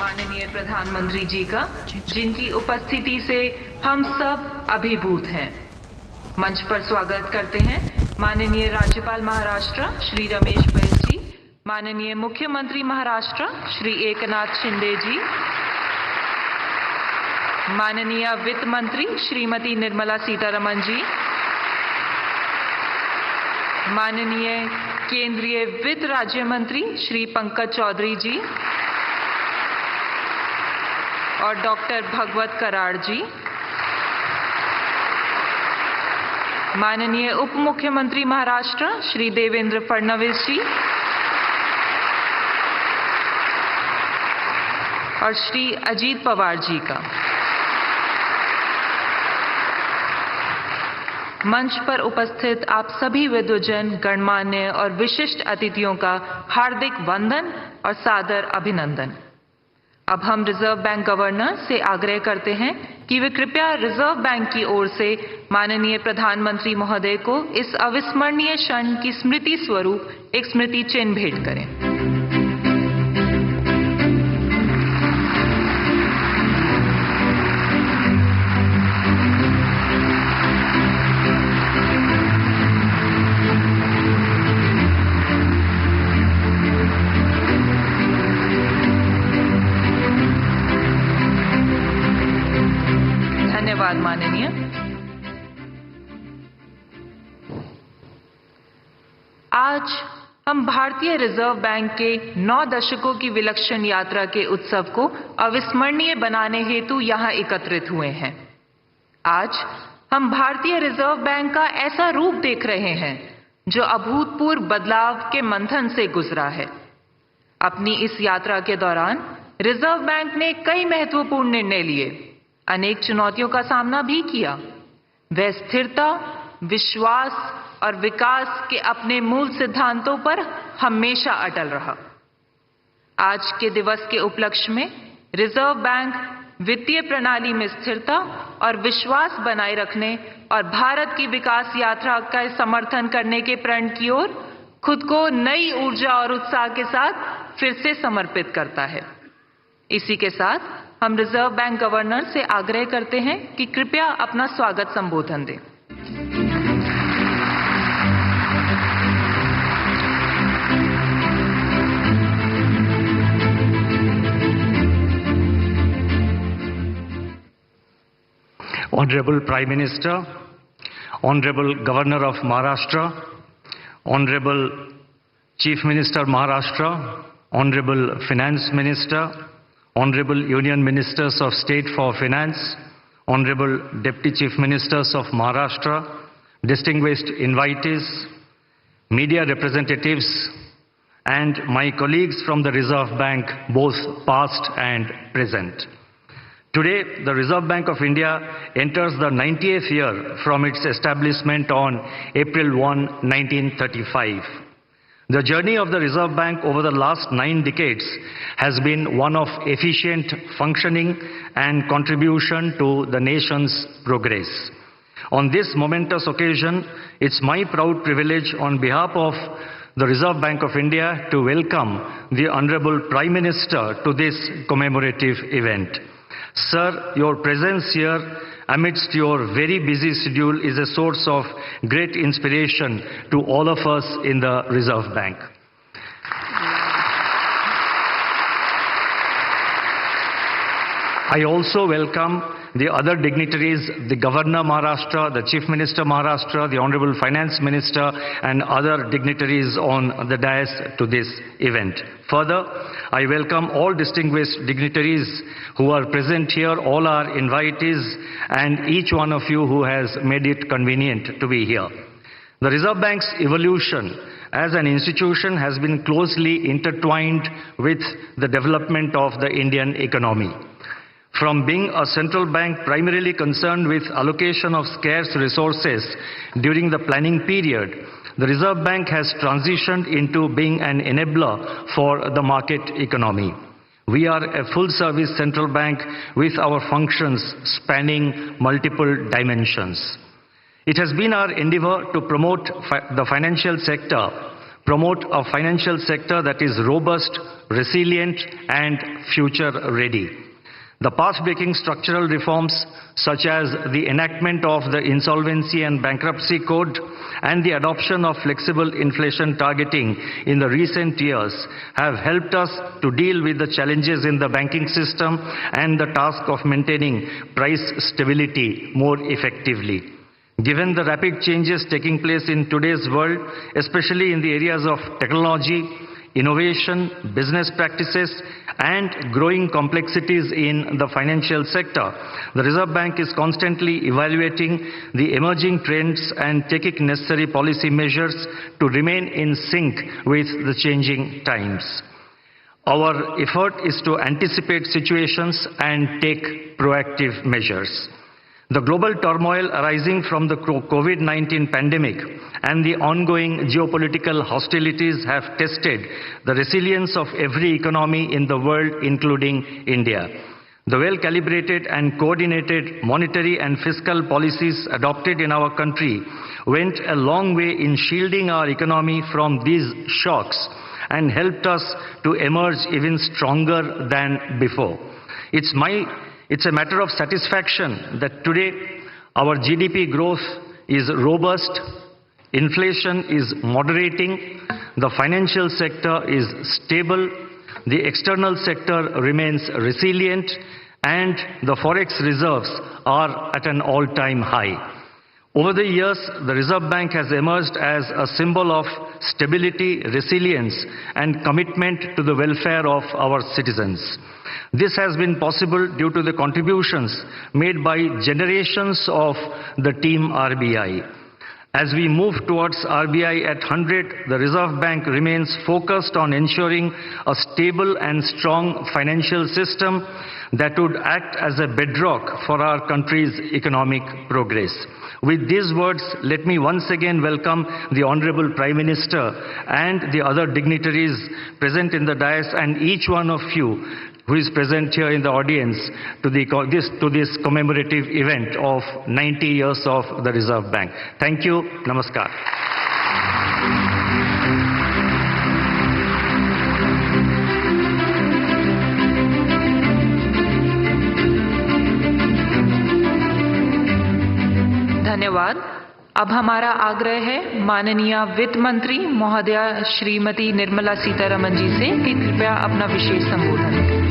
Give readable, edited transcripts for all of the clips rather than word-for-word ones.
माननीय प्रधानमंत्री जी का, जिनकी उपस्थिति से हम सब अभिभूत हैं। मंच पर स्वागत करते हैं माननीय राज्यपाल महाराष्ट्र श्री रमेश बैस जी, माननीय मुख्यमंत्री महाराष्ट्र श्री एकनाथ शिंदे जी, माननीय वित्त मंत्री श्रीमती निर्मला सीतारमन जी, माननीय केंद्रीय वित्त राज्य मंत्री श्री पंकज चौधरी जी और डॉक्टर भगवत कराड़ जी, माननीय उप मुख्यमंत्री महाराष्ट्र श्री देवेंद्र फडणवीस जी और श्री अजीत पवार जी का। मंच पर उपस्थित आप सभी विद्वजन, गणमान्य और विशिष्ट अतिथियों का हार्दिक वंदन और सादर अभिनंदन। अब हम रिजर्व बैंक गवर्नर से आग्रह करते हैं कि वे कृपया रिजर्व बैंक की ओर से माननीय प्रधानमंत्री महोदय को इस अविस्मरणीय क्षण की स्मृति स्वरूप एक स्मृति चिन्ह भेंट करें। धन्यवाद माननीय। आज हम भारतीय रिजर्व बैंक के 9 दशकों की विलक्षण यात्रा के उत्सव को अविस्मरणीय बनाने हेतु यहाँ एकत्रित हुए हैं। आज हम भारतीय रिजर्व बैंक का ऐसा रूप देख रहे हैं जो अभूतपूर्व बदलाव के मंथन से गुजरा है। अपनी इस यात्रा के दौरान रिजर्व बैंक ने कई महत्वपूर्ण निर्णय लिए, अनेक चुनौतियों का सामना भी किया। वह स्थिरता, विश्वास और विकास के अपने मूल सिद्धांतों पर हमेशा अटल रहा। आज के दिवस के उपलक्ष्य में रिजर्व बैंक वित्तीय प्रणाली में स्थिरता और विश्वास बनाए रखने और भारत की विकास यात्रा का समर्थन करने के प्रण की ओर खुद को नई ऊर्जा और उत्साह के साथ फिर से समर्पित करता है। इसी के साथ हम रिजर्व बैंक गवर्नर से आग्रह करते हैं कि कृपया अपना स्वागत संबोधन दें। Honorable Prime Minister, Honorable Governor of Maharashtra, Honorable Chief Minister Maharashtra, Honorable Finance Minister, Honorable Union Ministers of State for Finance, Honorable Deputy Chief Ministers of Maharashtra, distinguished invitees, media representatives, and my colleagues from the Reserve Bank, both past and present. Today, the Reserve Bank of India enters the 90th year from its establishment on April 1, 1935. The journey of the Reserve Bank over the last 9 decades has been one of efficient functioning and contribution to the nation's progress. On this momentous occasion, it's my proud privilege on behalf of the Reserve Bank of India to welcome the Honorable Prime Minister to this commemorative event. Sir, your presence here amidst your very busy schedule is a source of great inspiration to all of us in the Reserve Bank. I also welcome the other dignitaries, the Governor Maharashtra, the Chief Minister Maharashtra, the Honorable Finance Minister, and other dignitaries on the dais to this event. Further, I welcome all distinguished dignitaries who are present here, all our invitees, and each one of you who has made it convenient to be here. The Reserve Bank's evolution as an institution has been closely intertwined with the development of the Indian economy. From being a central bank primarily concerned with allocation of scarce resources during the planning period, the Reserve Bank has transitioned into being an enabler for the market economy. We are a full-service central bank with our functions spanning multiple dimensions. It has been our endeavor to promote the financial sector promote a financial sector that is robust, resilient, and future-ready. The path-breaking structural reforms, such as the enactment of the Insolvency and Bankruptcy Code and the adoption of flexible inflation targeting in the recent years, have helped us to deal with the challenges in the banking system and the task of maintaining price stability more effectively. Given the rapid changes taking place in today's world, especially in the areas of technology, innovation, business practices, and growing complexities in the financial sector, the Reserve Bank is constantly evaluating the emerging trends and taking necessary policy measures to remain in sync with the changing times. Our effort is to anticipate situations and take proactive measures. The global turmoil arising from the COVID-19 pandemic and the ongoing geopolitical hostilities have tested the resilience of every economy in the world, including India. The well-calibrated and coordinated monetary and fiscal policies adopted in our country went a long way in shielding our economy from these shocks and helped us to emerge even stronger than before. It's a matter of satisfaction that today our GDP growth is robust, inflation is moderating, the financial sector is stable, the external sector remains resilient, and the forex reserves are at an all-time high. Over the years, the Reserve Bank has emerged as a symbol of stability, resilience, and commitment to the welfare of our citizens. This has been possible due to the contributions made by generations of the team RBI. As we move towards RBI at 100, the Reserve Bank remains focused on ensuring a stable and strong financial system that would act as a bedrock for our country's economic progress. With these words, let me once again welcome the Honorable Prime Minister and the other dignitaries present in the dais and each one of you who is present here in the audience to this commemorative event of 90 years of the Reserve Bank. Thank you. Namaskar. धन्यवाद। अब हमारा आग्रह है माननीय वित्त मंत्री महोदया श्रीमती निर्मला सीतारमन जी से कि कृपया अपना विशेष संबोधन दें।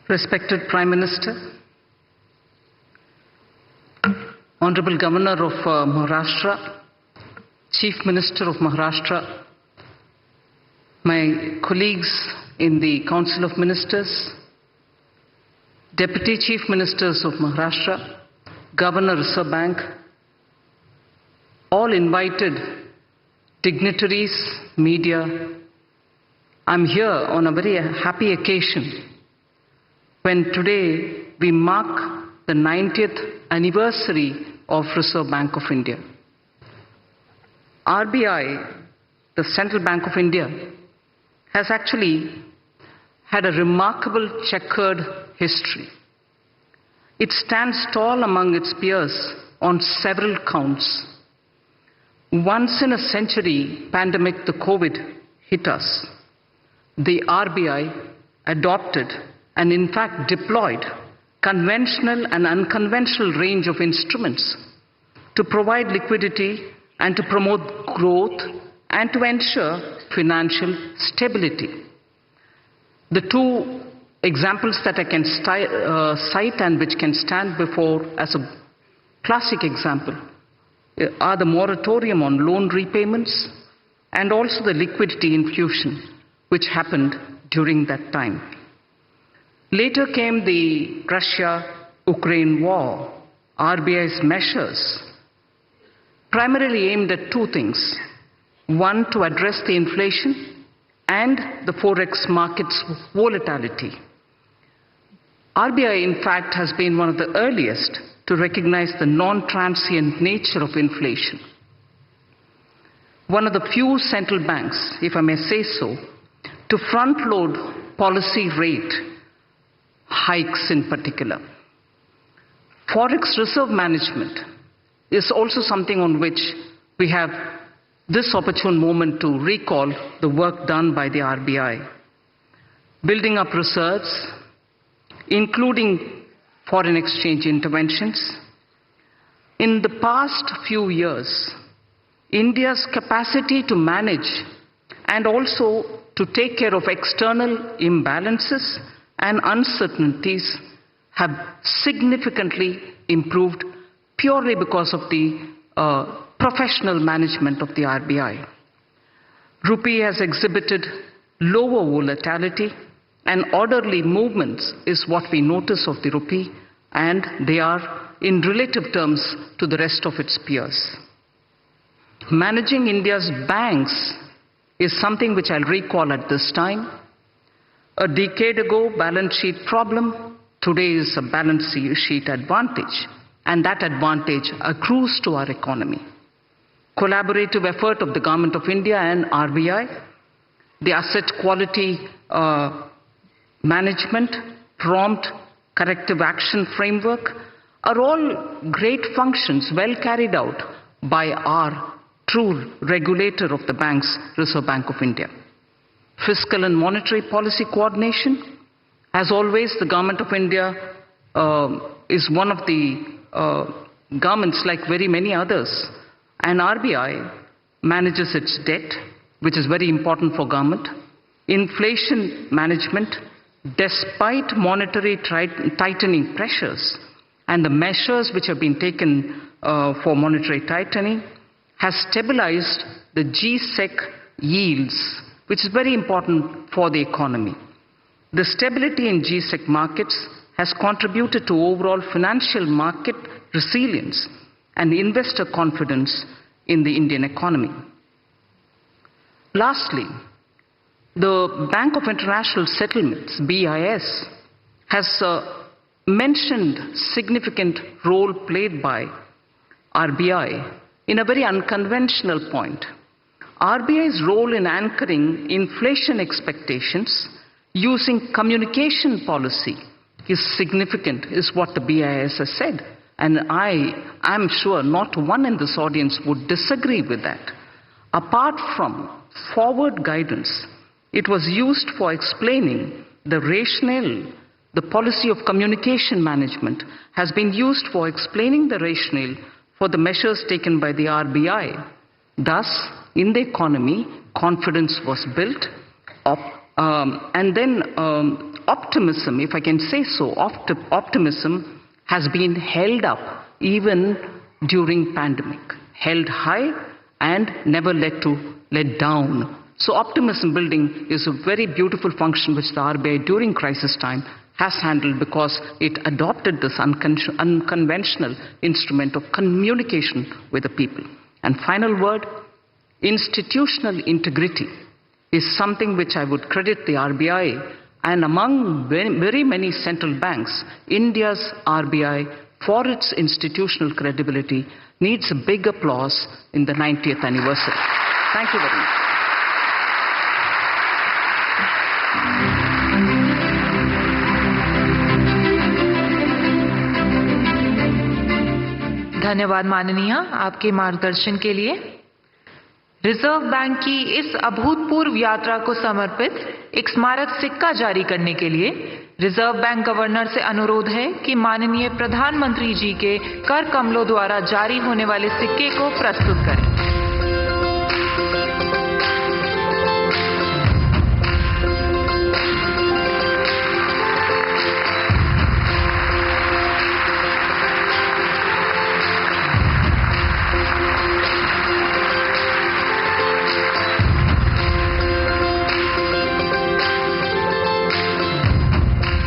Respected Prime Minister, Honorable Governor of Maharashtra, Chief Minister of Maharashtra, my colleagues in the Council of Ministers, Deputy Chief Ministers of Maharashtra, Governor Reserve Bank, all invited dignitaries, media, I'm here on a very happy occasion when today we mark the 90th anniversary of Reserve Bank of India. RBI, the Central Bank of India, has actually had a remarkable checkered history. It stands tall among its peers on several counts. Once in a century pandemic, the COVID, hit us. The RBI adopted and in fact deployed conventional and unconventional range of instruments to provide liquidity and to promote growth and to ensure financial stability. The two examples that I can cite and which can stand before as a classic example are the moratorium on loan repayments and also the liquidity infusion which happened during that time. Later came the Russia-Ukraine war. RBI's measures primarily aimed at two things. One, to address the inflation and the forex market's volatility. RBI, in fact, has been one of the earliest to recognize the non-transient nature of inflation. One of the few central banks, if I may say so, to front-load policy rate hikes in particular. Forex reserve management is also something on which we have this opportune moment to recall the work done by the RBI. Building up reserves, including foreign exchange interventions. In the past few years, India's capacity to manage and also to take care of external imbalances and uncertainties have significantly improved purely because of the professional management of the RBI. Rupee has exhibited lower volatility and orderly movements is what we notice of the rupee, and they are in relative terms to the rest of its peers. Managing India's banks is something which I'll recall at this time. A decade ago, balance sheet problem, today is a balance sheet advantage, and that advantage accrues to our economy. Collaborative effort of the Government of India and RBI, the asset quality management, prompt corrective action framework are all great functions well carried out by our true regulator of the banks, Reserve Bank of India. Fiscal and monetary policy coordination. As always, the Government of India is one of the governments, like very many others, and RBI manages its debt, which is very important for government. Inflation management, despite monetary tightening pressures and the measures which have been taken for monetary tightening, has stabilized the G-Sec yields, which is very important for the economy. The stability in G-Sec markets has contributed to overall financial market resilience and investor confidence in the Indian economy. Lastly, the Bank of International Settlements, BIS, has mentioned significant role played by RBI in a very unconventional point. RBI's role in anchoring inflation expectations using communication policy is significant, is what the BIS has said. And I am sure not one in this audience would disagree with that. Apart from forward guidance, it was used for explaining the rationale. The policy of communication management has been used for explaining the rationale for the measures taken by the RBI. Thus, in the economy, confidence was built, and then optimism, if I can say so, optimism has been held up even during pandemic, held high and never let down. So optimism building is a very beautiful function which the RBI during crisis time has handled, because it adopted this unconventional instrument of communication with the people. And final word, institutional integrity is something which I would credit the RBI, and among very many central banks, India's RBI, for its institutional credibility, needs a big applause in the 90th anniversary. Thank you very much. धन्यवाद माननीय आपके मार्गदर्शन के लिए। Reserve bank की इस अभूतपूर्व यात्रा को समर्पित एक स्मारक सिक्का जारी करने के लिए रिजर्व बैंक गवर्नर से अनुरोध है कि माननीय प्रधानमंत्री जी के कर कमलों द्वारा जारी होने वाले सिक्के को प्रस्तुत करें।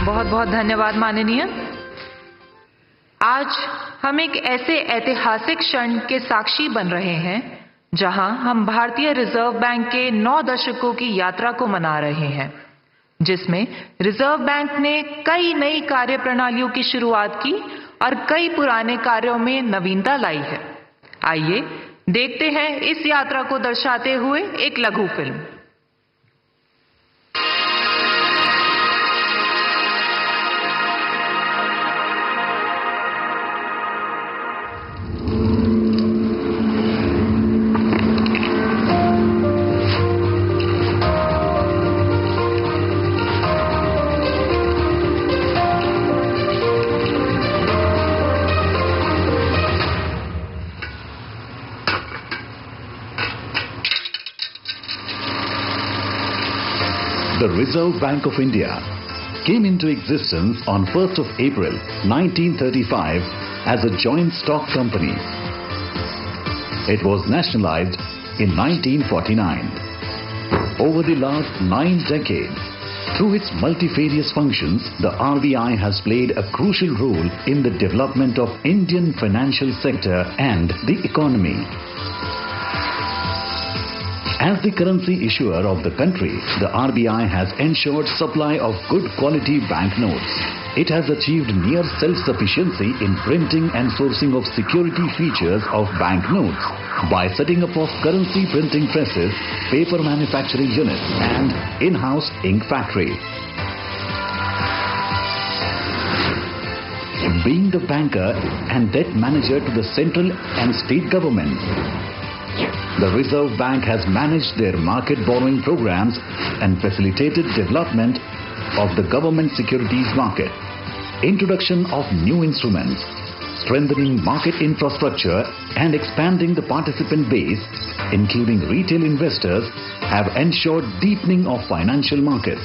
बहुत बहुत धन्यवाद माननीय। आज हम एक ऐसे ऐतिहासिक क्षण के साक्षी बन रहे हैं जहां हम भारतीय रिजर्व बैंक के 9 दशकों की यात्रा को मना रहे हैं, जिसमें रिजर्व बैंक ने कई नई कार्यप्रणालियों की शुरुआत की और कई पुराने कार्यों में नवीनता लाई है। आइए देखते हैं इस यात्रा को दर्शाते हुए एक लघु film. The Reserve Bank of India came into existence on 1st of April 1935 as a joint stock company. It was nationalized in 1949. Over the last 9 decades, through its multifarious functions, the RBI has played a crucial role in the development of Indian financial sector and the economy. As the currency issuer of the country, the RBI has ensured supply of good quality banknotes. It has achieved near self-sufficiency in printing and sourcing of security features of banknotes by setting up of currency printing presses, paper manufacturing units and in-house ink factory. Being the banker and debt manager to the central and state governments, the Reserve Bank has managed their market borrowing programs and facilitated development of the government securities market, introduction of new instruments, strengthening market infrastructure and expanding the participant base, including retail investors, have ensured deepening of financial markets.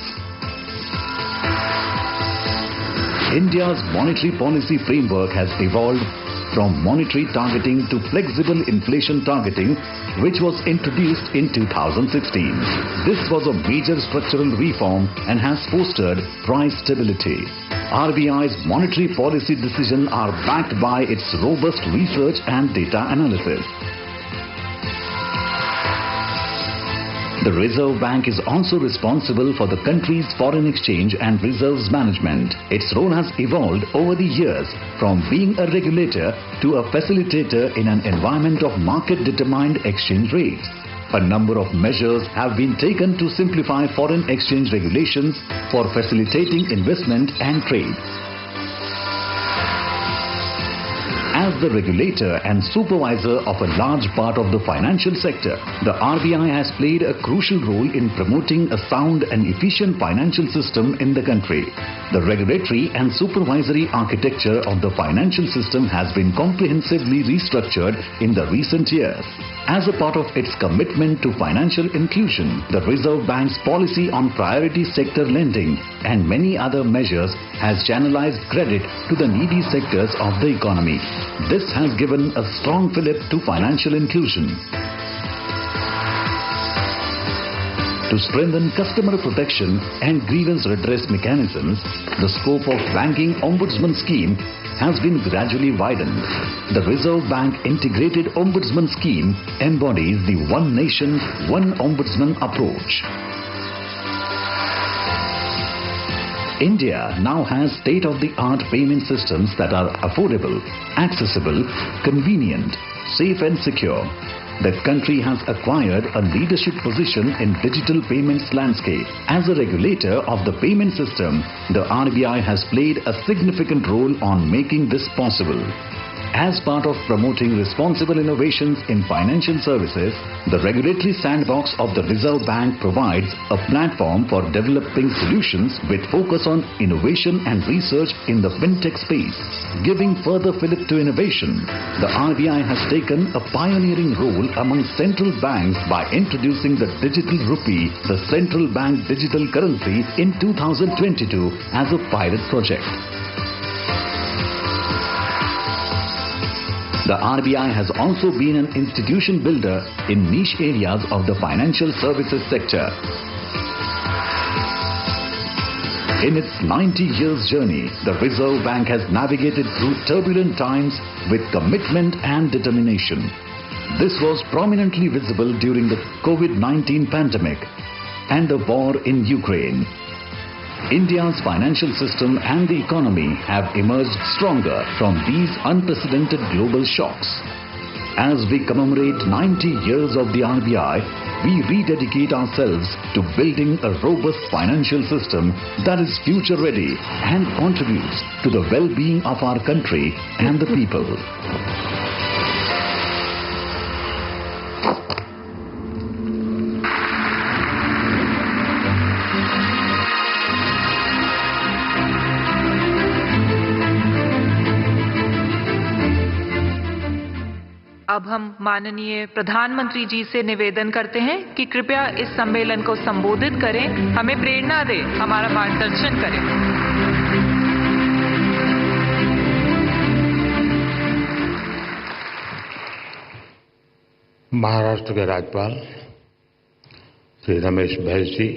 India's monetary policy framework has evolved from monetary targeting to flexible inflation targeting, which was introduced in 2016. This was a major structural reform and has fostered price stability. RBI's monetary policy decisions are backed by its robust research and data analysis. The Reserve Bank is also responsible for the country's foreign exchange and reserves management. Its role has evolved over the years from being a regulator to a facilitator in an environment of market-determined exchange rates. A number of measures have been taken to simplify foreign exchange regulations for facilitating investment and trade. As the regulator and supervisor of a large part of the financial sector, the RBI has played a crucial role in promoting a sound and efficient financial system in the country. The regulatory and supervisory architecture of the financial system has been comprehensively restructured in the recent years. As a part of its commitment to financial inclusion, the Reserve Bank's policy on priority sector lending and many other measures has channelized credit to the needy sectors of the economy. This has given a strong fillip to financial inclusion. To strengthen customer protection and grievance redress mechanisms, the scope of Banking Ombudsman Scheme has been gradually widened. The Reserve Bank Integrated Ombudsman Scheme embodies the One Nation, One Ombudsman approach. India now has state-of-the-art payment systems that are affordable, accessible, convenient, safe and secure. The country has acquired a leadership position in digital payments landscape. As a regulator of the payment system, the RBI has played a significant role on making this possible. As part of promoting responsible innovations in financial services, the regulatory sandbox of the Reserve Bank provides a platform for developing solutions with focus on innovation and research in the fintech space. Giving further fillip to innovation, the RBI has taken a pioneering role among central banks by introducing the digital rupee, the central bank digital currency, in 2022 as a pilot project. The RBI has also been an institution builder in niche areas of the financial services sector. In its 90 years journey, the Reserve Bank has navigated through turbulent times with commitment and determination. This was prominently visible during the COVID-19 pandemic and the war in Ukraine. India's financial system and the economy have emerged stronger from these unprecedented global shocks. As we commemorate 90 years of the RBI, we rededicate ourselves to building a robust financial system that is future-ready and contributes to the well-being of our country and the people. अब हम माननीय प्रधानमंत्री जी से निवेदन करते हैं कि कृपया इस सम्मेलन को संबोधित करें, हमें प्रेरणा दें, हमारा मार्गदर्शन करें। महाराष्ट्र के राज्यपाल श्री रमेश बैस जी,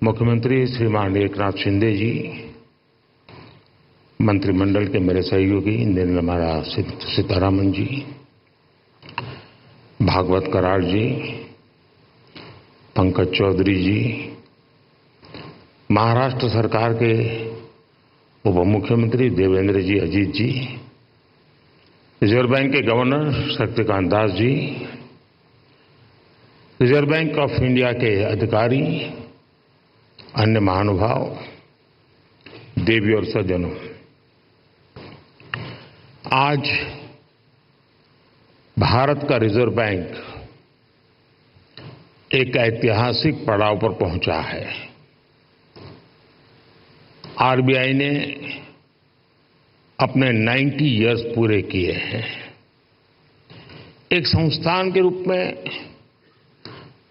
मुख्यमंत्री श्रीमान एकनाथ शिंदे जी, मंत्रिमंडल के मेरे सहयोगी निर्मला सीतारमण जी, भागवत कराड़ जी, पंकज चौधरी जी, महाराष्ट्र सरकार के उप मुख्यमंत्री देवेंद्र जी, अजीत जी, रिजर्व बैंक के governor Shaktikanta Das ji, reserve bank of India के अधिकारी, अन्य महानुभाव, देवी और सज्जनों, आज भारत का रिजर्व बैंक एक ऐतिहासिक पड़ाव पर पहुंचा है। आरबीआई ने अपने 90 इयर्स पूरे किए हैं। एक संस्थान के रूप में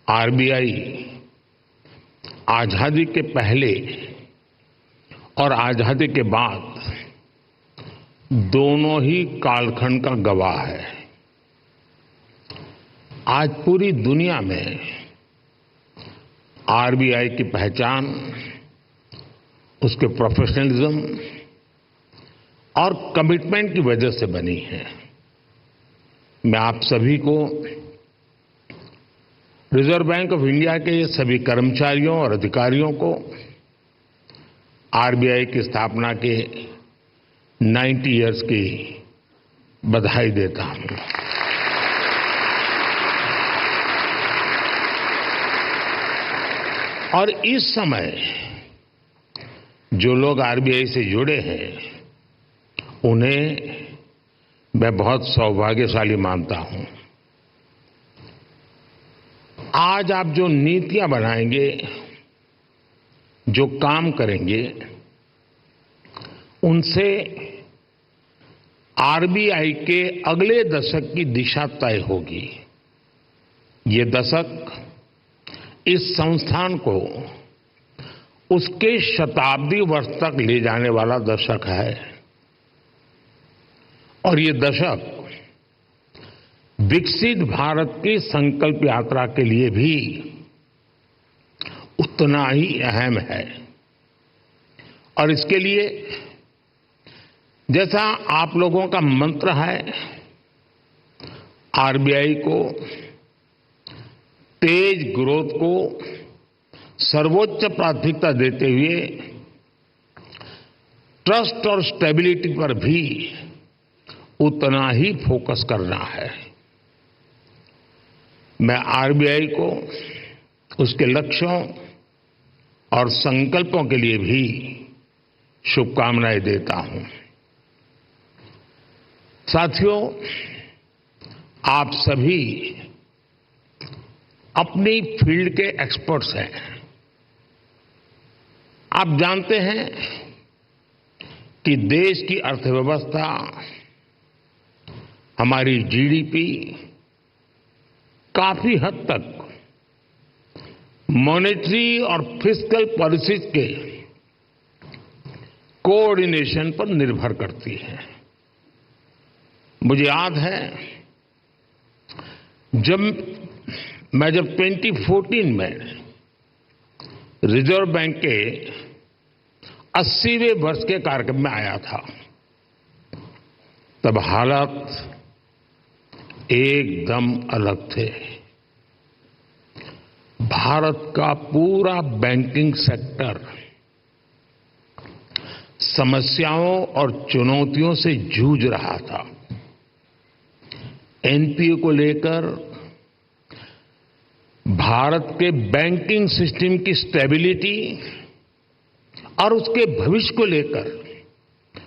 आरबीआई आजादी के पहले और आजादी के बाद दोनों ही कालखंड का गवाह है। आज पूरी दुनिया में आरबीआई की पहचान उसके प्रोफेशनलिज्म और कमिटमेंट की वजह से बनी है। मैं आप सभी को रिजर्व बैंक ऑफ इंडिया के सभी कर्मचारियों और अधिकारियों को आरबीआई की स्थापना के 90 इयर्स की बधाई देता हूं। और इस समय जो लोग आरबीआई से जुड़े हैं उन्हें मैं बहुत सौभाग्यशाली मानता हूं। आज आप जो नीतियां बनाएंगे, जो काम करेंगे, उनसे आरबीआई के अगले दशक की दिशा तय होगी। ये दशक इस संस्थान को उसके शताब्दी वर्ष तक ले जाने वाला दशक है। और ये दशक विकसित भारत की संकल्प यात्रा के लिए भी उतना ही अहम है। और इसके लिए जैसा आप लोगों का मंत्र है, आरबीआई को तेज ग्रोथ को सर्वोच्च प्राथमिकता देते हुए ट्रस्ट और स्टेबिलिटी पर भी उतना ही फोकस करना है। मैं आरबीआई को उसके लक्ष्यों और संकल्पों के लिए भी शुभकामनाएं देता हूं। साथियों, आप सभी अपनी फील्ड के एक्सपर्ट्स हैं। आप जानते हैं कि देश की अर्थव्यवस्था, हमारी जीडीपी काफी हद तक मॉनेटरी और फिस्कल पॉलिसीज के कोऑर्डिनेशन पर निर्भर करती है। मुझे याद है जब 2014 में रिजर्व बैंक के 80वें वर्ष के कार्यक्रम में आया था, तब हालात एकदम अलग थे। भारत का पूरा बैंकिंग सेक्टर समस्याओं और चुनौतियों से जूझ रहा था। एनपीए को लेकर, भारत के बैंकिंग सिस्टम की स्टेबिलिटी और उसके भविष्य को लेकर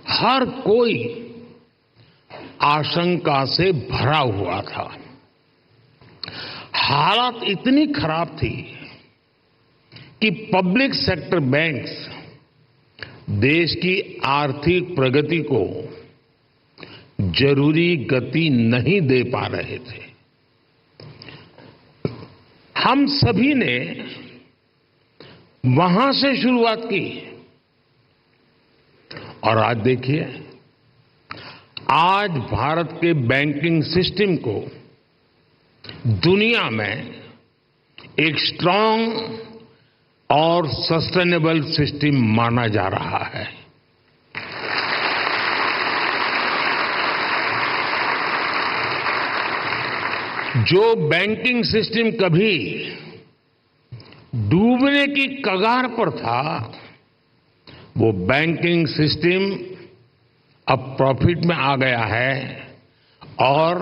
हर कोई आशंका से भरा हुआ था। हालात इतनी खराब थी कि पब्लिक सेक्टर बैंक्स देश की आर्थिक प्रगति को जरूरी गति नहीं दे पा रहे थे। हम सभी ने वहां से शुरुआत की और आज देखिए, आज भारत के बैंकिंग सिस्टम को दुनिया में एक स्ट्रांग और सस्टेनेबल सिस्टम माना जा रहा है। जो बैंकिंग सिस्टम कभी डूबने की कगार पर था, वो बैंकिंग सिस्टम अब प्रॉफिट में आ गया है और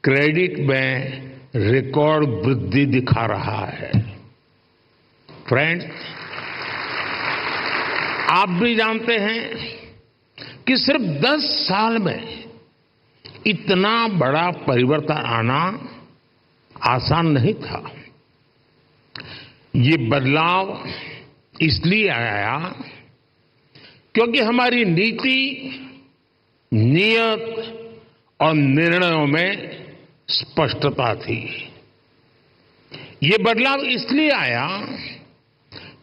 क्रेडिट में रिकॉर्ड वृद्धि दिखा रहा है। फ्रेंड्स, आप भी जानते हैं कि सिर्फ 10 साल में इतना बड़ा परिवर्तन आना आसान नहीं था। ये बदलाव इसलिए आया क्योंकि हमारी नीति, नियत और निर्णयों में स्पष्टता थी। ये बदलाव इसलिए आया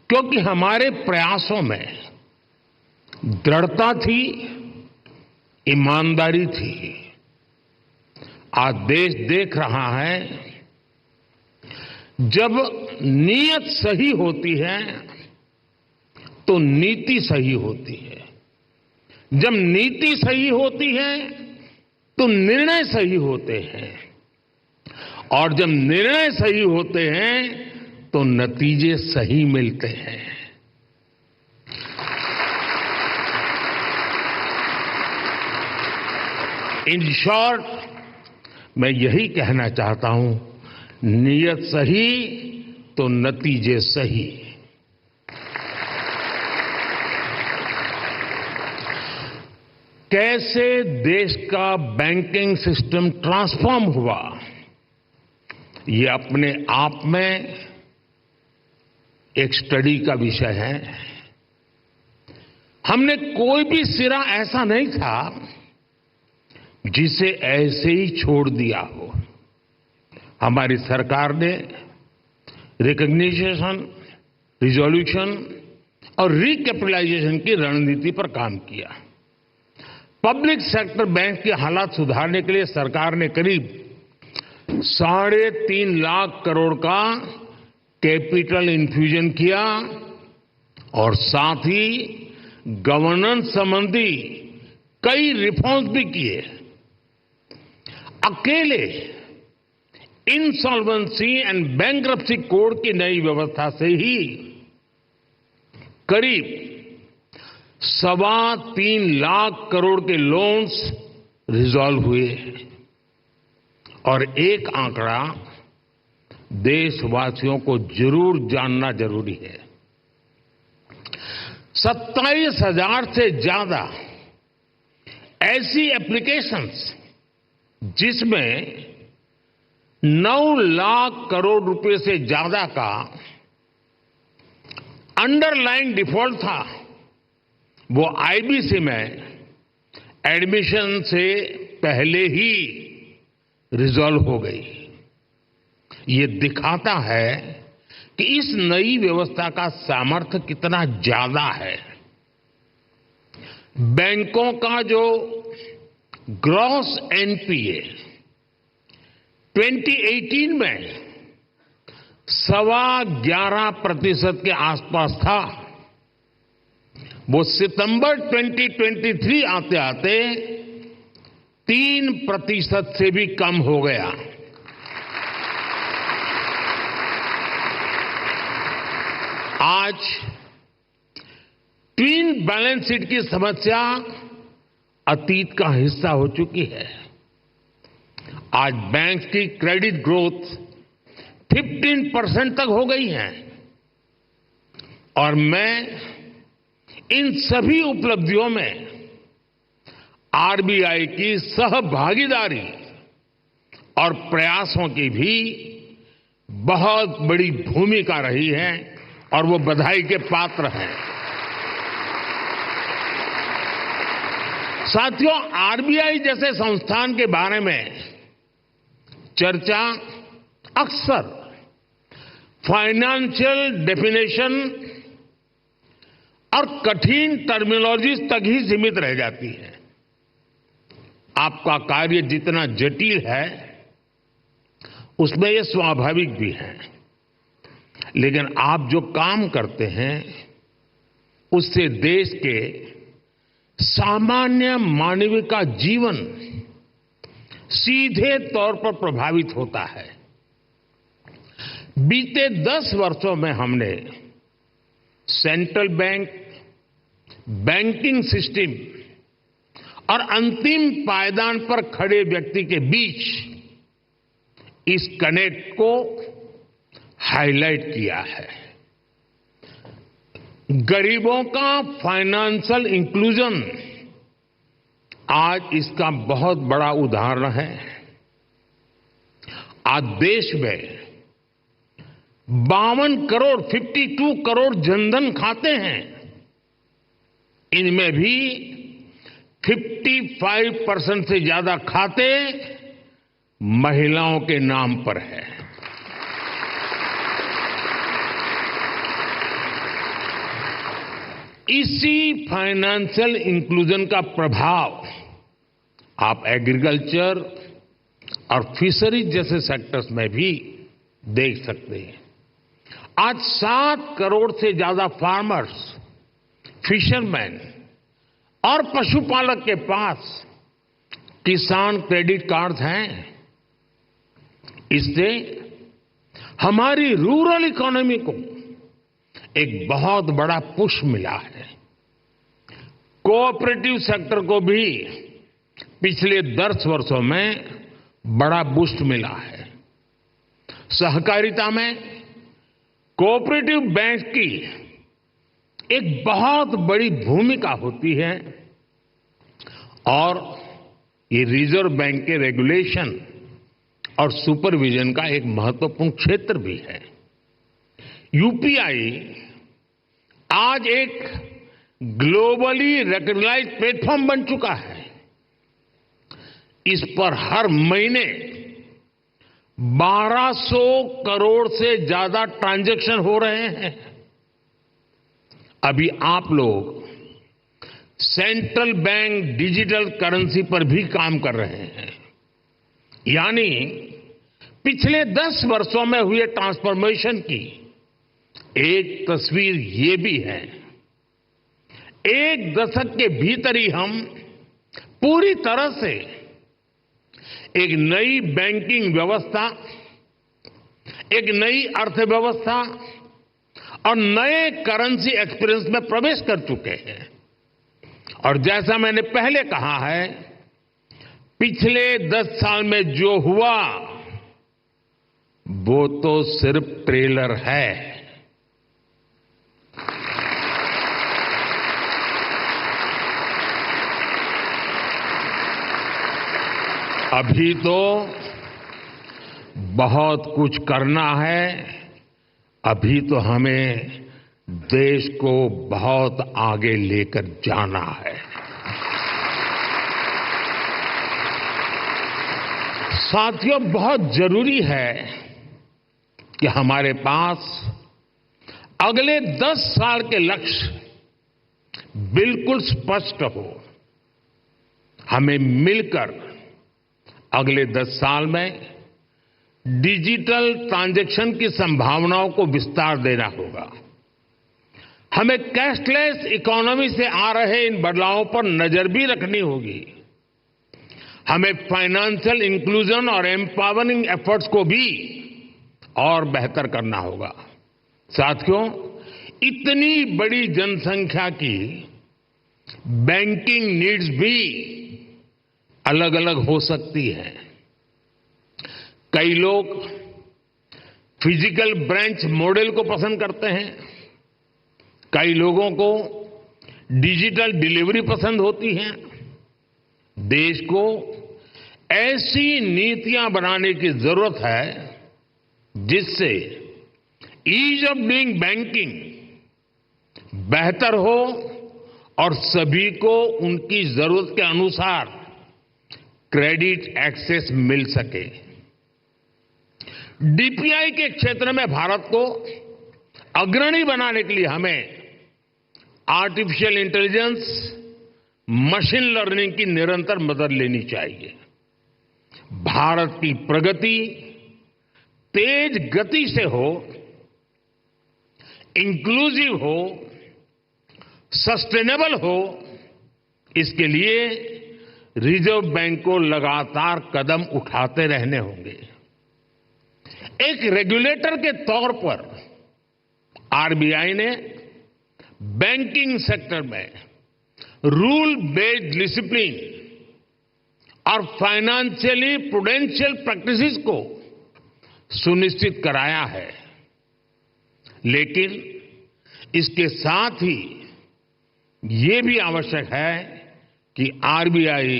क्योंकि हमारे प्रयासों में दृढ़ता थी, ईमानदारी थी। आज देश देख रहा है, जब नीयत सही होती है तो नीति सही होती है, जब नीति सही होती है तो निर्णय सही होते हैं, और जब निर्णय सही होते हैं तो नतीजे सही मिलते हैं। इन शॉर्ट, मैं यही कहना चाहता हूं, नीयत सही तो नतीजे सही। कैसे देश का बैंकिंग सिस्टम ट्रांसफॉर्म हुआ, ये अपने आप में एक स्टडी का विषय है। हमने कोई भी सिरा ऐसा नहीं था जिसे ऐसे ही छोड़ दिया हो। हमारी सरकार ने रिकॉग्निशन, रिजोल्यूशन और रिकैपिटलाइजेशन की रणनीति पर काम किया। पब्लिक सेक्टर बैंक की हालात सुधारने के लिए सरकार ने करीब 3.5 लाख करोड़ का कैपिटल इन्फ्यूजन किया और साथ ही गवर्नेंस संबंधी कई रिफॉर्म्स भी किए। अकेले इंसॉल्वेंसी एंड बैंक्रप्सी कोड की नई व्यवस्था से ही करीब 3.25 लाख करोड़ के लोन्स रिजॉल्व हुए और एक आंकड़ा देशवासियों को जरूर जानना जरूरी है। 27,000 से ज्यादा ऐसी एप्लीकेशंस जिसमें 9 लाख करोड़ रुपए से ज्यादा का अंडरलाइन डिफॉल्ट था, वो आईबीसी में एडमिशन से पहले ही रिजॉल्व हो गई। ये दिखाता है कि इस नई व्यवस्था का सामर्थ्य कितना ज्यादा है। बैंकों का जो ग्रॉस एनपीए 2018 में 11.25% के आसपास था, वो सितंबर 2023 आते आते 3% से भी कम हो गया। आज ट्विन बैलेंस शीट की समस्या अतीत का हिस्सा हो चुकी है। आज बैंक की क्रेडिट ग्रोथ 15% तक हो गई है और मैं इन सभी उपलब्धियों में आरबीआई की सहभागीदारी और प्रयासों की भी बहुत बड़ी भूमिका रही है और वो बधाई के पात्र हैं। साथियों, आरबीआई जैसे संस्थान के बारे में चर्चा अक्सर फाइनेंशियल डेफिनेशन और कठिन टर्मिनोलॉजी तक ही सीमित रह जाती है। आपका कार्य जितना जटिल है उसमें यह स्वाभाविक भी है, लेकिन आप जो काम करते हैं उससे देश के सामान्य मानव का जीवन सीधे तौर पर प्रभावित होता है। बीते 10 वर्षों में हमने सेंट्रल बैंक, बैंकिंग सिस्टम और अंतिम पायदान पर खड़े व्यक्ति के बीच इस कनेक्ट को हाईलाइट किया है। गरीबों का फाइनेंशियल इंक्लूजन आज इसका बहुत बड़ा उदाहरण है। आज देश में 52 करोड़ जनधन खाते हैं। इनमें भी 55% से ज्यादा खाते महिलाओं के नाम पर है। इसी फाइनेंशियल इंक्लूजन का प्रभाव आप एग्रीकल्चर और फिशरीज जैसे सेक्टर्स में भी देख सकते हैं। आज 7 करोड़ से ज्यादा फार्मर्स, फिशरमैन और पशुपालक के पास किसान क्रेडिट कार्ड हैं। इससे हमारी रूरल इकोनॉमी को एक बहुत बड़ा पुश मिला है। कोऑपरेटिव सेक्टर को भी पिछले 10 वर्षों में बड़ा बूस्ट मिला है। सहकारिता में कोऑपरेटिव बैंक की एक बहुत बड़ी भूमिका होती है और ये रिजर्व बैंक के रेगुलेशन और सुपरविजन का एक महत्वपूर्ण क्षेत्र भी है। यूपीआई आज एक ग्लोबली रिकॉग्नाइज्ड प्लेटफॉर्म बन चुका है। इस पर हर महीने 1200 करोड़ से ज्यादा ट्रांजैक्शन हो रहे हैं। अभी आप लोग सेंट्रल बैंक डिजिटल करेंसी पर भी काम कर रहे हैं। यानी पिछले 10 वर्षों में हुए ट्रांसफॉर्मेशन की एक तस्वीर ये भी है। एक दशक के भीतर ही हम पूरी तरह से एक नई बैंकिंग व्यवस्था, एक नई अर्थव्यवस्था और नए करेंसी एक्सपीरियंस में प्रवेश कर चुके हैं। और जैसा मैंने पहले कहा है, पिछले 10 साल में जो हुआ वो तो सिर्फ ट्रेलर है। अभी तो बहुत कुछ करना है। अभी तो हमें देश को बहुत आगे लेकर जाना है। साथियों, बहुत जरूरी है कि हमारे पास अगले 10 साल के लक्ष्य बिल्कुल स्पष्ट हो। हमें मिलकर अगले 10 साल में डिजिटल ट्रांजैक्शन की संभावनाओं को विस्तार देना होगा। हमें कैशलेस इकोनॉमी से आ रहे इन बदलावों पर नजर भी रखनी होगी। हमें फाइनेंशियल इंक्लूजन और एम्पावरिंग एफर्ट्स को भी और बेहतर करना होगा। साथियों, इतनी बड़ी जनसंख्या की बैंकिंग नीड्स भी अलग अलग हो सकती है। कई लोग फिजिकल ब्रांच मॉडल को पसंद करते हैं, कई लोगों को डिजिटल डिलीवरी पसंद होती है। देश को ऐसी नीतियां बनाने की जरूरत है जिससे ईज ऑफ डूइंग बैंकिंग बेहतर हो और सभी को उनकी जरूरत के अनुसार क्रेडिट एक्सेस मिल सके। डीपीआई के क्षेत्र में भारत को अग्रणी बनाने के लिए हमें आर्टिफिशियल इंटेलिजेंस, मशीन लर्निंग की निरंतर मदद लेनी चाहिए। भारत की प्रगति तेज गति से हो, इंक्लूसिव हो, सस्टेनेबल हो, इसके लिए रिजर्व बैंक को लगातार कदम उठाते रहने होंगे। एक रेगुलेटर के तौर पर आरबीआई ने बैंकिंग सेक्टर में रूल बेस्ड डिसिप्लिन और फाइनेंशियली प्रूडेंशियल प्रैक्टिसेस को सुनिश्चित कराया है, लेकिन इसके साथ ही ये भी आवश्यक है कि आरबीआई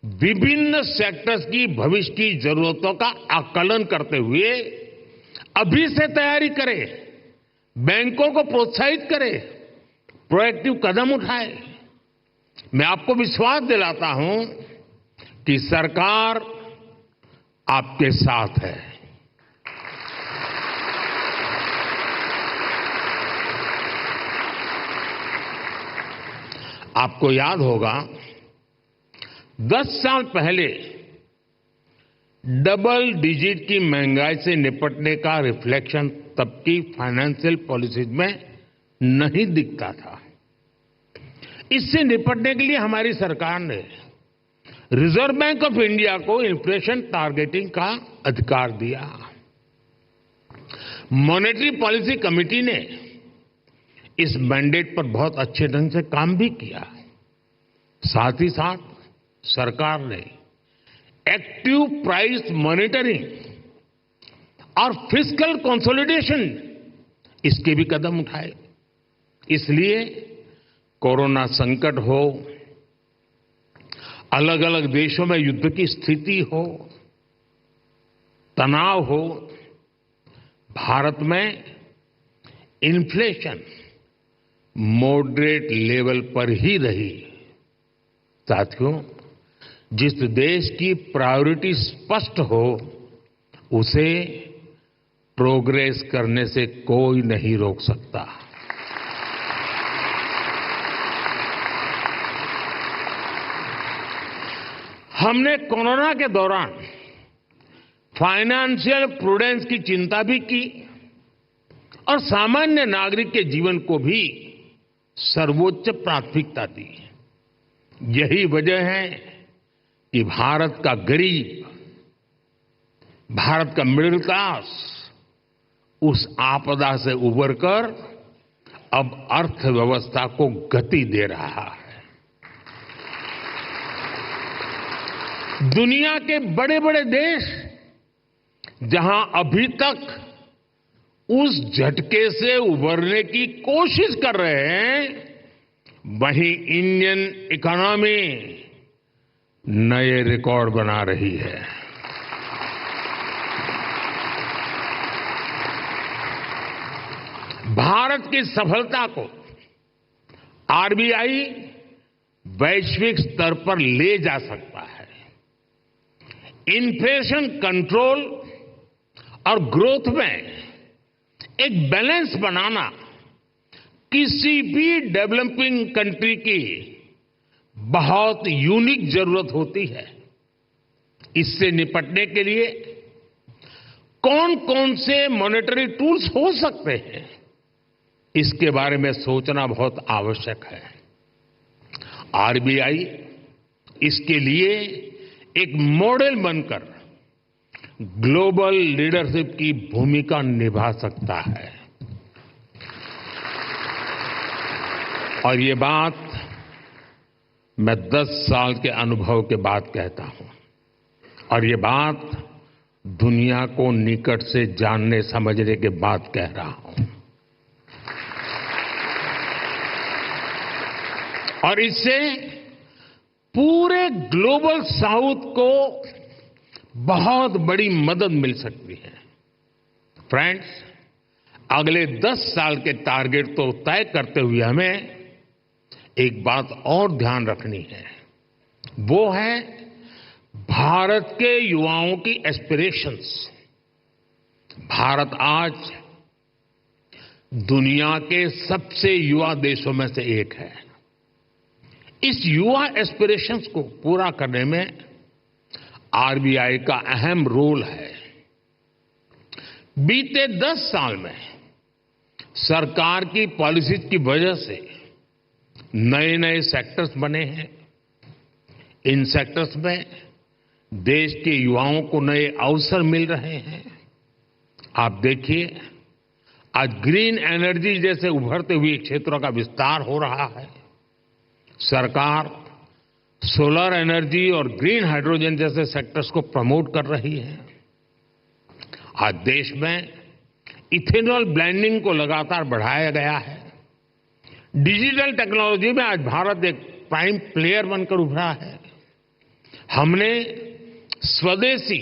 विभिन्न सेक्टर्स की भविष्य की जरूरतों का आकलन करते हुए अभी से तैयारी करे, बैंकों को प्रोत्साहित करे, प्रोएक्टिव कदम उठाए। मैं आपको विश्वास दिलाता हूं कि सरकार आपके साथ है। आपको याद होगा 10 साल पहले डबल डिजिट की महंगाई से निपटने का रिफ्लेक्शन तब की फाइनेंशियल पॉलिसीज में नहीं दिखता था। इससे निपटने के लिए हमारी सरकार ने रिजर्व बैंक ऑफ इंडिया को इन्फ्लेशन टारगेटिंग का अधिकार दिया। मॉनेटरी पॉलिसी कमेटी ने इस मैंडेट पर बहुत अच्छे ढंग से काम भी किया। साथ ही साथ सरकार ने एक्टिव प्राइस मॉनिटरिंग और फिस्कल कंसोलिडेशन इसके भी कदम उठाए। इसलिए कोरोना संकट हो, अलग अलग देशों में युद्ध की स्थिति हो, तनाव हो, भारत में इन्फ्लेशन मॉडरेट लेवल पर ही रही। साथियों, जिस देश की प्रायोरिटी स्पष्ट हो उसे प्रोग्रेस करने से कोई नहीं रोक सकता। हमने कोरोना के दौरान फाइनेंशियल प्रूडेंस की चिंता भी की और सामान्य नागरिक के जीवन को भी सर्वोच्च प्राथमिकता दी। यही वजह है कि भारत का गरीब, भारत का मिडिल क्लास उस आपदा से उबरकर अब अर्थव्यवस्था को गति दे रहा है। दुनिया के बड़े बड़े देश जहां अभी तक उस झटके से उबरने की कोशिश कर रहे हैं, वहीं इंडियन इकोनॉमी नए रिकॉर्ड बना रही है। भारत की सफलता को आरबीआई वैश्विक स्तर पर ले जा सकता है। इन्फ्लेशन कंट्रोल और ग्रोथ में एक बैलेंस बनाना किसी भी डेवलपिंग कंट्री की बहुत यूनिक जरूरत होती है। इससे निपटने के लिए कौन कौन से मॉनेटरी टूल्स हो सकते हैं, इसके बारे में सोचना बहुत आवश्यक है। आरबीआई इसके लिए एक मॉडल बनकर ग्लोबल लीडरशिप की भूमिका निभा सकता है। और ये बात मैं 10 साल के अनुभव के बाद कहता हूं, और ये बात दुनिया को निकट से जानने समझने के बाद कह रहा हूं। और इससे पूरे ग्लोबल साउथ को बहुत बड़ी मदद मिल सकती है। फ्रेंड्स, अगले 10 साल के टारगेट तो तय करते हुए हमें एक बात और ध्यान रखनी है, वो है भारत के युवाओं की एस्पिरेशंस। भारत आज दुनिया के सबसे युवा देशों में से एक है। इस युवा एस्पिरेशंस को पूरा करने में आरबीआई का अहम रोल है। बीते 10 साल में सरकार की पॉलिसीज की वजह से नए नए सेक्टर्स बने हैं। इन सेक्टर्स में देश के युवाओं को नए अवसर मिल रहे हैं। आप देखिए, आज ग्रीन एनर्जी जैसे उभरते हुए क्षेत्रों का विस्तार हो रहा है। सरकार सोलर एनर्जी और ग्रीन हाइड्रोजन जैसे सेक्टर्स को प्रमोट कर रही है। आज देश में इथेनॉल ब्लेंडिंग को लगातार बढ़ाया गया है। डिजिटल टेक्नोलॉजी में आज भारत एक प्राइम प्लेयर बनकर उभरा है। हमने स्वदेशी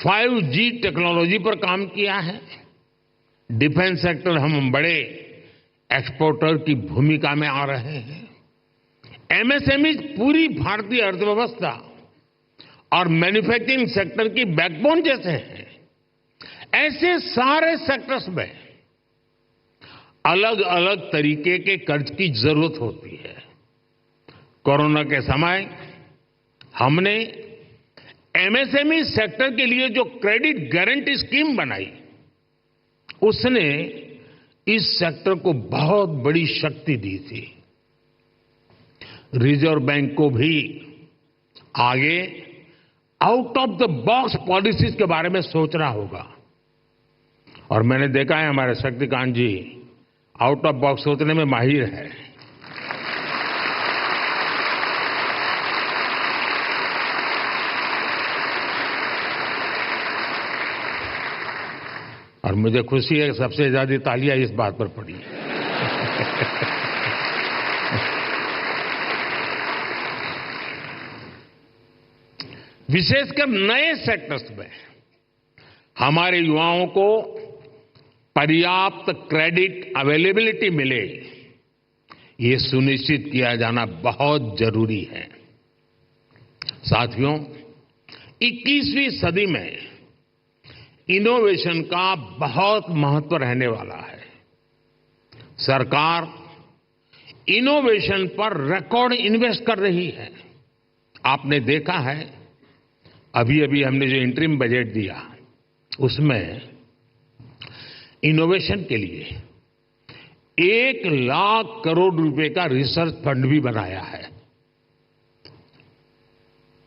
5G टेक्नोलॉजी पर काम किया है। डिफेंस सेक्टर हम बड़े एक्सपोर्टर की भूमिका में आ रहे हैं। एमएसएमई पूरी भारतीय अर्थव्यवस्था और मैन्युफैक्चरिंग सेक्टर की बैकबोन जैसे हैं। ऐसे सारे सेक्टर्स में अलग अलग तरीके के कर्ज की जरूरत होती है। कोरोना के समय हमने एमएसएमई सेक्टर के लिए जो क्रेडिट गारंटी स्कीम बनाई, उसने इस सेक्टर को बहुत बड़ी शक्ति दी थी। रिजर्व बैंक को भी आगे out of the box policies के बारे में सोचना होगा। और मैंने देखा है हमारे शक्तिकांत जी आउट ऑफ बॉक्स सोचने में माहिर है। और मुझे खुशी है कि सबसे ज्यादा तालियां इस बात पर पड़ी। विशेषकर नए सेक्टर्स में हमारे युवाओं को पर्याप्त क्रेडिट अवेलेबिलिटी मिले, ये सुनिश्चित किया जाना बहुत जरूरी है। साथियों, 21वीं सदी में इनोवेशन का बहुत महत्व रहने वाला है। सरकार इनोवेशन पर रिकॉर्ड इन्वेस्ट कर रही है। आपने देखा है, अभी अभी हमने जो इंटरिम बजट दिया, उसमें इनोवेशन के लिए 1 लाख करोड़ रुपए का रिसर्च फंड भी बनाया है।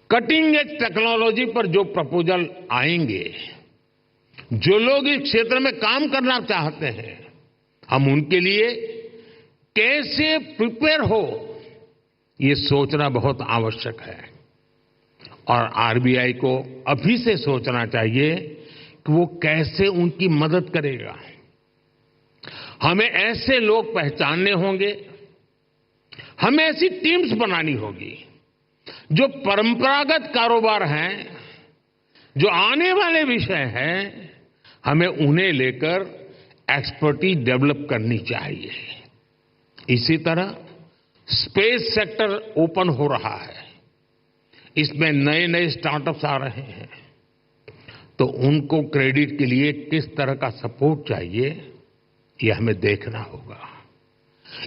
कटिंग एज टेक्नोलॉजी पर जो प्रपोजल आएंगे, जो लोग इस क्षेत्र में काम करना चाहते हैं, हम उनके लिए कैसे प्रिपेयर हो, ये सोचना बहुत आवश्यक है। और आरबीआई को अभी से सोचना चाहिए कि वो कैसे उनकी मदद करेगा। हमें ऐसे लोग पहचानने होंगे, हमें ऐसी टीम्स बनानी होगी जो परंपरागत कारोबार हैं, जो आने वाले विषय हैं, हमें उन्हें लेकर एक्सपर्टीज डेवलप करनी चाहिए। इसी तरह स्पेस सेक्टर ओपन हो रहा है। इसमें नए नए स्टार्टअप्स आ रहे हैं, तो उनको क्रेडिट के लिए किस तरह का सपोर्ट चाहिए, ये हमें देखना होगा।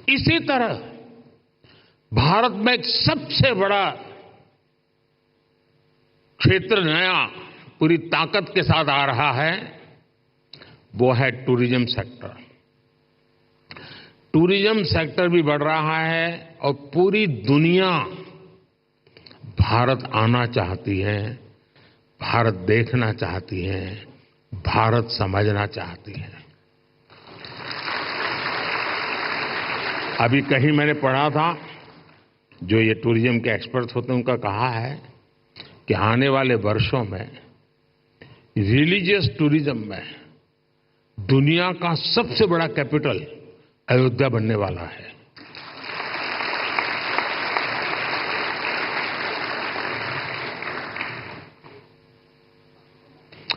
इसी तरह भारत में एक सबसे बड़ा क्षेत्र नया पूरी ताकत के साथ आ रहा है, वो है टूरिज्म सेक्टर। टूरिज्म सेक्टर भी बढ़ रहा है और पूरी दुनिया भारत आना चाहती है, भारत देखना चाहती है, भारत समझना चाहती है। अभी कहीं मैंने पढ़ा था, जो ये टूरिज्म के एक्सपर्ट होते हैं, उनका कहा है कि आने वाले वर्षों में रिलीजियस टूरिज्म में दुनिया का सबसे बड़ा कैपिटल अयोध्या बनने वाला है।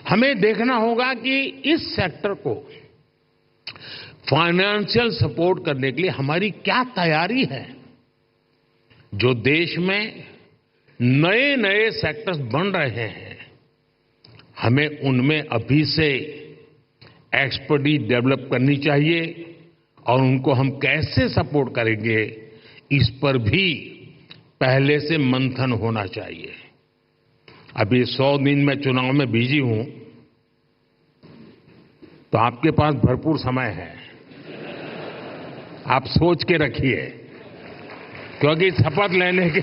हमें देखना होगा कि इस सेक्टर को फाइनेंशियल सपोर्ट करने के लिए हमारी क्या तैयारी है। जो देश में नए नए सेक्टर्स बन रहे हैं, हमें उनमें अभी से एक्सपर्टीज डेवलप करनी चाहिए और उनको हम कैसे सपोर्ट करेंगे, इस पर भी पहले से मंथन होना चाहिए। अभी 100 दिन मैं चुनाव में बिजी हूं, तो आपके पास भरपूर समय है। आप सोच के रखिए, क्योंकि शपथ लेने के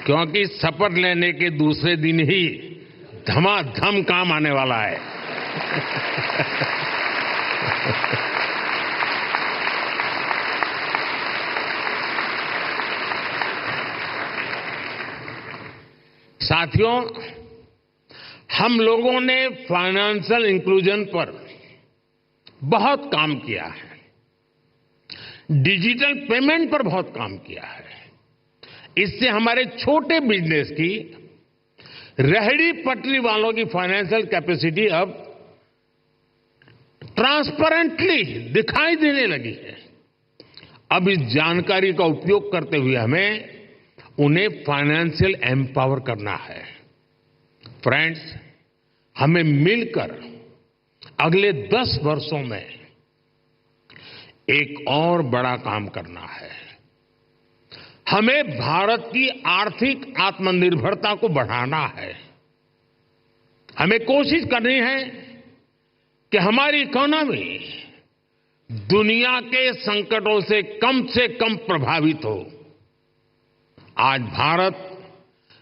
क्योंकि शपथ लेने के दूसरे दिन ही धमाधम काम आने वाला है। साथियों, हम लोगों ने फाइनेंशियल इंक्लूजन पर बहुत काम किया है, डिजिटल पेमेंट पर बहुत काम किया है। इससे हमारे छोटे बिजनेस की, रेहड़ी पटरी वालों की फाइनेंशियल कैपेसिटी अब ट्रांसपेरेंटली दिखाई देने लगी है। अब इस जानकारी का उपयोग करते हुए हमें उन्हें फाइनेंशियल एम्पावर करना है। फ्रेंड्स, हमें मिलकर अगले 10 वर्षों में एक और बड़ा काम करना है। हमें भारत की आर्थिक आत्मनिर्भरता को बढ़ाना है। हमें कोशिश करनी है कि हमारी इकोनॉमी दुनिया के संकटों से कम प्रभावित हो। आज भारत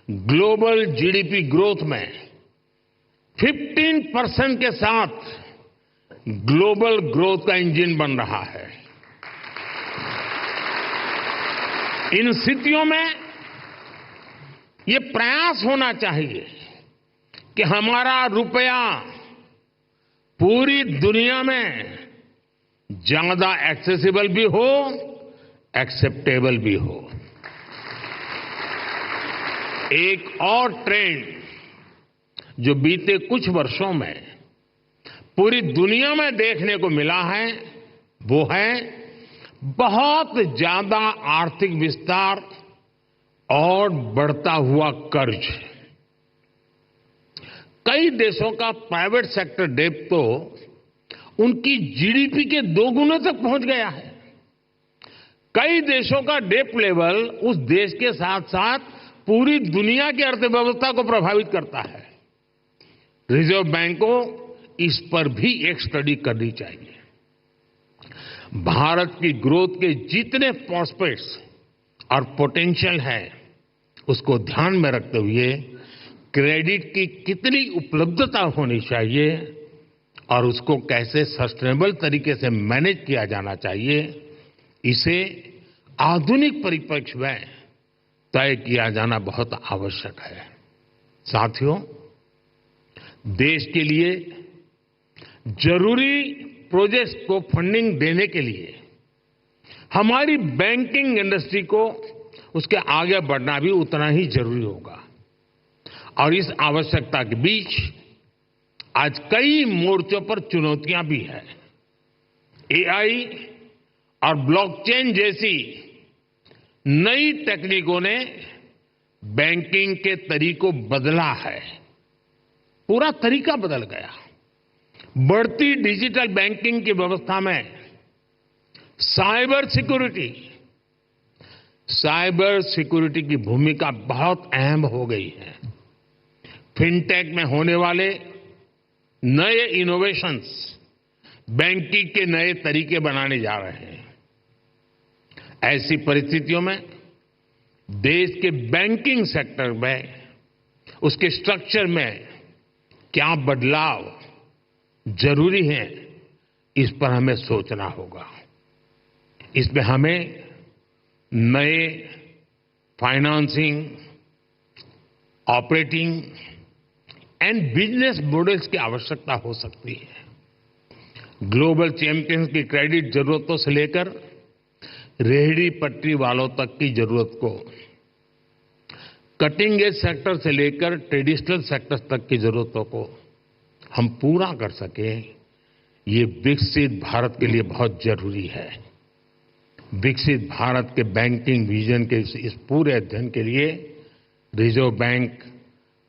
ग्लोबल जीडीपी ग्रोथ में 15% के साथ ग्लोबल ग्रोथ का इंजन बन रहा है। इन स्थितियों में ये प्रयास होना चाहिए कि हमारा रुपया पूरी दुनिया में ज्यादा एक्सेसिबल भी हो, एक्सेप्टेबल भी हो। एक और ट्रेंड जो बीते कुछ वर्षों में पूरी दुनिया में देखने को मिला है, वो है बहुत ज्यादा आर्थिक विस्तार और बढ़ता हुआ कर्ज। कई देशों का प्राइवेट सेक्टर डेट तो उनकी जीडीपी के 2 गुने तक पहुंच गया है। कई देशों का डेट लेवल उस देश के साथ साथ पूरी दुनिया की अर्थव्यवस्था को प्रभावित करता है। रिजर्व बैंक को इस पर भी एक स्टडी करनी चाहिए। भारत की ग्रोथ के जितने प्रॉस्पेक्ट्स और पोटेंशियल है, उसको ध्यान में रखते हुए क्रेडिट की कितनी उपलब्धता होनी चाहिए और उसको कैसे सस्टेनेबल तरीके से मैनेज किया जाना चाहिए, इसे आधुनिक परिप्रेक्ष्य में तय किया जाना बहुत आवश्यक है। साथियों, देश के लिए जरूरी प्रोजेक्ट्स को फंडिंग देने के लिए हमारी बैंकिंग इंडस्ट्री को उसके आगे बढ़ना भी उतना ही जरूरी होगा। और इस आवश्यकता के बीच आज कई मोर्चों पर चुनौतियां भी हैं। एआई और ब्लॉकचेन जैसी नई तकनीकों ने बैंकिंग के तरीकों बदला है, पूरा तरीका बदल गया। बढ़ती डिजिटल बैंकिंग की व्यवस्था में साइबर सिक्योरिटी की भूमिका बहुत अहम हो गई है। फिनटेक में होने वाले नए इनोवेशंस बैंकिंग के नए तरीके बनाने जा रहे हैं। ऐसी परिस्थितियों में देश के बैंकिंग सेक्टर में, उसके स्ट्रक्चर में क्या बदलाव जरूरी है, इस पर हमें सोचना होगा। इसमें हमें नए financing, operating and business models की आवश्यकता हो सकती है। ग्लोबल चैंपियंस की क्रेडिट जरूरतों से लेकर रेहड़ी पटरी वालों तक की जरूरत को कटिंग एज सेक्टर से लेकर ट्रेडिशनल सेक्टर तक की जरूरतों को हम पूरा कर सके, ये विकसित भारत के लिए बहुत जरूरी है। विकसित भारत के बैंकिंग विजन के इस पूरे अध्ययन के लिए रिजर्व बैंक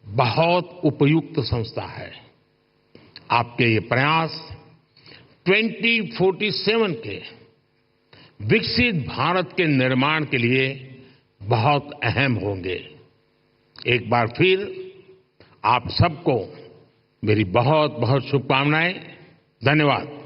बहुत उपयुक्त संस्था है। आपके ये प्रयास 2047 के विकसित भारत के निर्माण के लिए बहुत अहम होंगे। एक बार फिर आप सबको मेरी बहुत बहुत शुभकामनाएं। धन्यवाद।